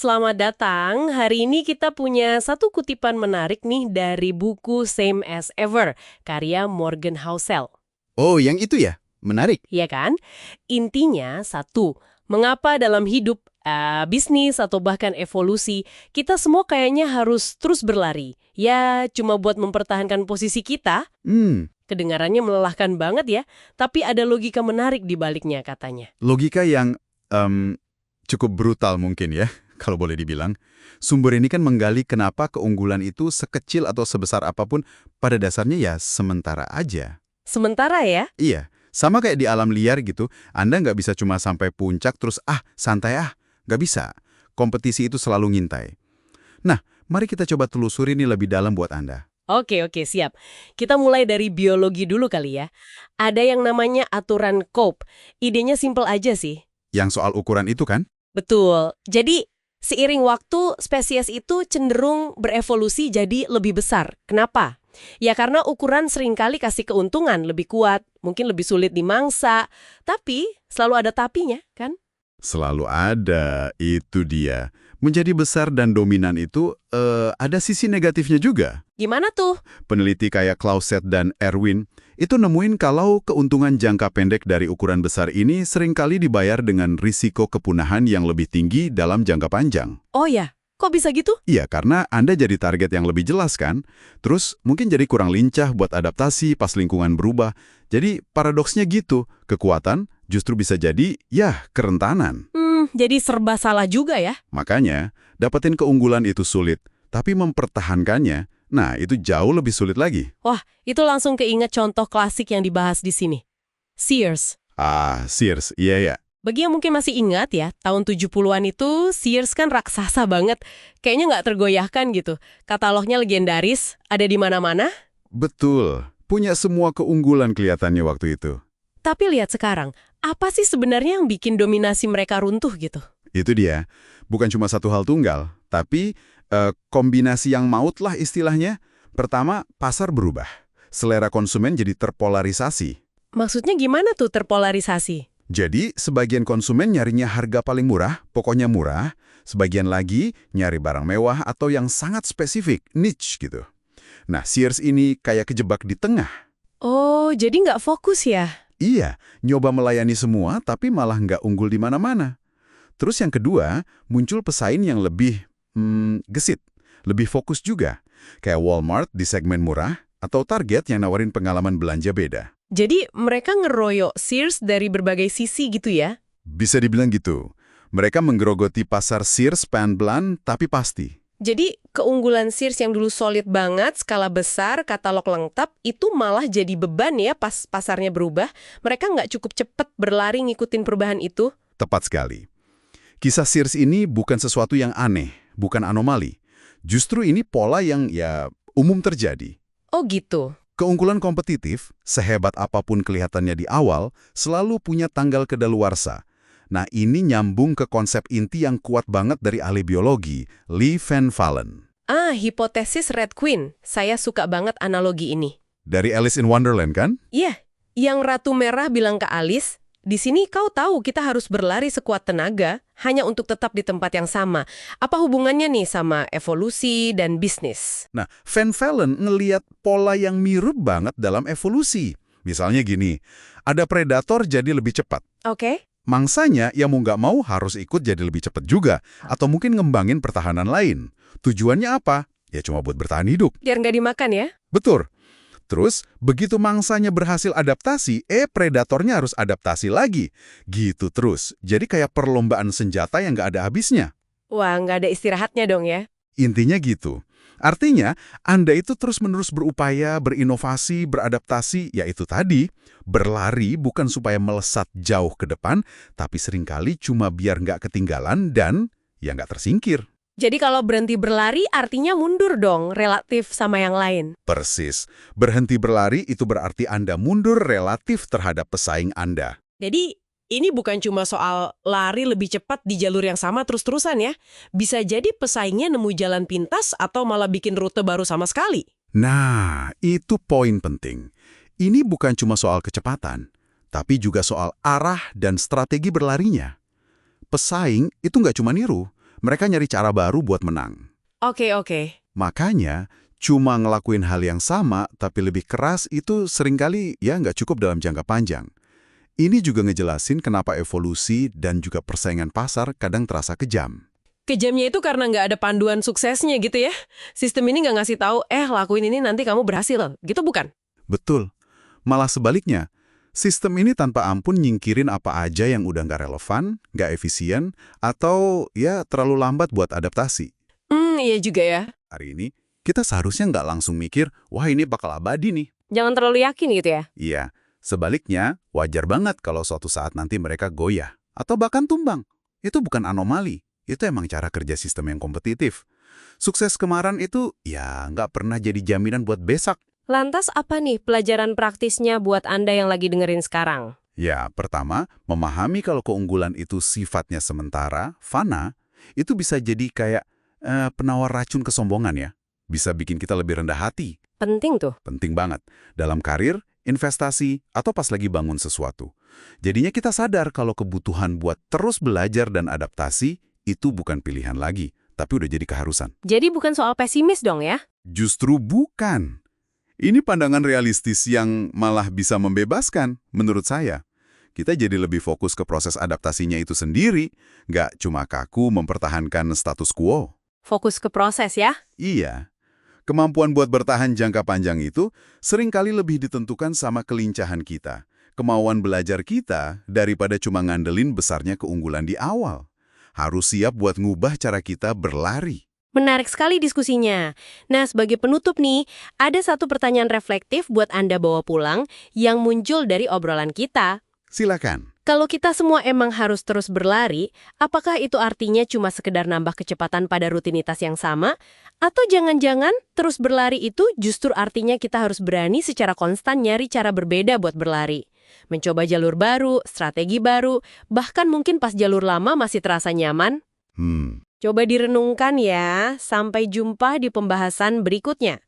Selamat datang. Hari ini kita punya satu kutipan menarik nih dari buku Same as Ever, karya Morgan Housel. Oh, yang itu ya? Menarik. Iya kan? Intinya satu, mengapa dalam hidup, bisnis atau bahkan evolusi, kita semua kayaknya harus terus berlari. Ya, cuma buat mempertahankan posisi kita. Kedengarannya melelahkan banget ya, tapi ada logika menarik di baliknya katanya. Logika yang cukup brutal mungkin ya, kalau boleh dibilang. Sumber ini kan menggali kenapa keunggulan itu sekecil atau sebesar apapun pada dasarnya ya sementara aja. Sementara ya, Iya, sama kayak di alam liar gitu, Anda nggak bisa cuma sampai puncak terus santai nggak bisa. Kompetisi itu selalu ngintai. Nah, mari kita coba telusuri ini lebih dalam buat Anda. Oke, siap. Kita mulai dari biologi dulu kali ya. Ada yang namanya aturan Cope. Idenya simpel aja sih. Yang soal ukuran itu kan? Betul. Jadi, seiring waktu, spesies itu cenderung berevolusi jadi lebih besar. Kenapa? Ya karena ukuran seringkali kasih keuntungan lebih kuat, mungkin lebih sulit dimangsa. Tapi, selalu ada tapinya, kan? Selalu ada, itu dia. Menjadi besar dan dominan itu ada sisi negatifnya juga. Gimana tuh? Peneliti kayak Clauset dan Erwin itu nemuin kalau keuntungan jangka pendek dari ukuran besar ini seringkali dibayar dengan risiko kepunahan yang lebih tinggi dalam jangka panjang. Oh ya, kok bisa gitu? Iya, karena Anda jadi target yang lebih jelas kan? Terus mungkin jadi kurang lincah buat adaptasi pas lingkungan berubah. Jadi paradoksnya gitu, kekuatan justru bisa jadi, kerentanan. Jadi serba salah juga ya? Makanya, dapetin keunggulan itu sulit, tapi mempertahankannya, nah itu jauh lebih sulit lagi. Wah, itu langsung keinget contoh klasik yang dibahas di sini. Sears. Sears, iya. Bagi yang mungkin masih ingat ya, tahun 70-an itu Sears kan raksasa banget. Kayaknya nggak tergoyahkan gitu. Katalognya legendaris, ada di mana-mana. Betul, punya semua keunggulan kelihatannya waktu itu. Tapi lihat sekarang, apa sih sebenarnya yang bikin dominasi mereka runtuh gitu? Itu dia, bukan cuma satu hal tunggal, tapi kombinasi yang maut lah istilahnya. Pertama, pasar berubah. Selera konsumen jadi terpolarisasi. Maksudnya gimana tuh terpolarisasi? Jadi, sebagian konsumen nyarinya harga paling murah, pokoknya murah. Sebagian lagi nyari barang mewah atau yang sangat spesifik, niche gitu. Nah, Sears ini kayak kejebak di tengah. Oh, jadi nggak fokus ya? Iya, nyoba melayani semua tapi malah nggak unggul di mana-mana. Terus yang kedua, muncul pesaing yang lebih gesit, lebih fokus juga. Kayak Walmart di segmen murah, atau Target yang nawarin pengalaman belanja beda. Jadi mereka ngeroyok Sears dari berbagai sisi gitu ya? Bisa dibilang gitu. Mereka menggerogoti pasar Sears pelan-pelan tapi pasti. Jadi keunggulan Sears yang dulu solid banget, skala besar, katalog lengkap, itu malah jadi beban ya pas pasarnya berubah. Mereka nggak cukup cepat berlari ngikutin perubahan itu. Tepat sekali. Kisah Sears ini bukan sesuatu yang aneh, bukan anomali. Justru ini pola yang umum terjadi. Oh gitu. Keunggulan kompetitif, sehebat apapun kelihatannya di awal, selalu punya tanggal kedaluarsa. Nah, ini nyambung ke konsep inti yang kuat banget dari ahli biologi, Lee Van Fallen. Hipotesis Red Queen. Saya suka banget analogi ini. Dari Alice in Wonderland, kan? Iya, yang Ratu Merah bilang ke Alice, di sini kau tahu kita harus berlari sekuat tenaga hanya untuk tetap di tempat yang sama. Apa hubungannya nih sama evolusi dan bisnis? Nah, Van Fallen ngeliat pola yang mirip banget dalam evolusi. Misalnya gini, ada predator jadi lebih cepat. Oke. Mangsanya yang mau nggak mau harus ikut jadi lebih cepat juga. Atau mungkin ngembangin pertahanan lain. Tujuannya apa? Ya cuma buat bertahan hidup. Biar nggak dimakan ya? Betul. Terus, begitu mangsanya berhasil adaptasi, predatornya harus adaptasi lagi. Gitu terus. Jadi kayak perlombaan senjata yang nggak ada habisnya. Wah, nggak ada istirahatnya dong ya? Intinya gitu. Artinya, Anda itu terus-menerus berupaya, berinovasi, beradaptasi, yaitu tadi, berlari bukan supaya melesat jauh ke depan, tapi seringkali cuma biar nggak ketinggalan dan nggak tersingkir. Jadi kalau berhenti berlari artinya mundur dong relatif sama yang lain. Persis. Berhenti berlari itu berarti Anda mundur relatif terhadap pesaing Anda. Jadi ini bukan cuma soal lari lebih cepat di jalur yang sama terus-terusan ya. Bisa jadi pesaingnya nemu jalan pintas atau malah bikin rute baru sama sekali. Nah, itu poin penting. Ini bukan cuma soal kecepatan, tapi juga soal arah dan strategi berlarinya. Pesaing itu nggak cuma niru, Mereka nyari cara baru buat menang. Oke, oke. Makanya, cuma ngelakuin hal yang sama tapi lebih keras itu seringkali ya nggak cukup dalam jangka panjang. Ini juga ngejelasin kenapa evolusi dan juga persaingan pasar kadang terasa kejam. Kejamnya itu karena nggak ada panduan suksesnya gitu ya. Sistem ini nggak ngasih tahu, lakuin ini nanti kamu berhasil. Gitu bukan? Betul. Malah sebaliknya, sistem ini tanpa ampun nyingkirin apa aja yang udah nggak relevan, nggak efisien, atau ya terlalu lambat buat adaptasi. Iya juga ya. Hari ini, kita seharusnya nggak langsung mikir, wah ini bakal abadi nih. Jangan terlalu yakin gitu ya. Iya, sebaliknya wajar banget kalau suatu saat nanti mereka goyah, atau bahkan tumbang. Itu bukan anomali, itu emang cara kerja sistem yang kompetitif. Sukses kemarin itu ya nggak pernah jadi jaminan buat besok. Lantas apa nih pelajaran praktisnya buat Anda yang lagi dengerin sekarang? Ya, pertama, memahami kalau keunggulan itu sifatnya sementara, fana, itu bisa jadi kayak penawar racun kesombongan ya. Bisa bikin kita lebih rendah hati. Penting tuh. Penting banget. Dalam karir, investasi, atau pas lagi bangun sesuatu. Jadinya kita sadar kalau kebutuhan buat terus belajar dan adaptasi itu bukan pilihan lagi, tapi udah jadi keharusan. Jadi bukan soal pesimis dong ya? Justru bukan. Ini pandangan realistis yang malah bisa membebaskan, menurut saya. Kita jadi lebih fokus ke proses adaptasinya itu sendiri, nggak cuma kaku mempertahankan status quo. Fokus ke proses ya? Iya. Kemampuan buat bertahan jangka panjang itu seringkali lebih ditentukan sama kelincahan kita, kemauan belajar kita daripada cuma ngandelin besarnya keunggulan di awal. Harus siap buat ngubah cara kita berlari. Menarik sekali diskusinya. Nah, sebagai penutup nih, ada satu pertanyaan reflektif buat Anda bawa pulang yang muncul dari obrolan kita. Silakan. Kalau kita semua emang harus terus berlari, apakah itu artinya cuma sekedar nambah kecepatan pada rutinitas yang sama? Atau jangan-jangan terus berlari itu justru artinya kita harus berani secara konstan nyari cara berbeda buat berlari? Mencoba jalur baru, strategi baru, bahkan mungkin pas jalur lama masih terasa nyaman? Coba direnungkan ya, sampai jumpa di pembahasan berikutnya.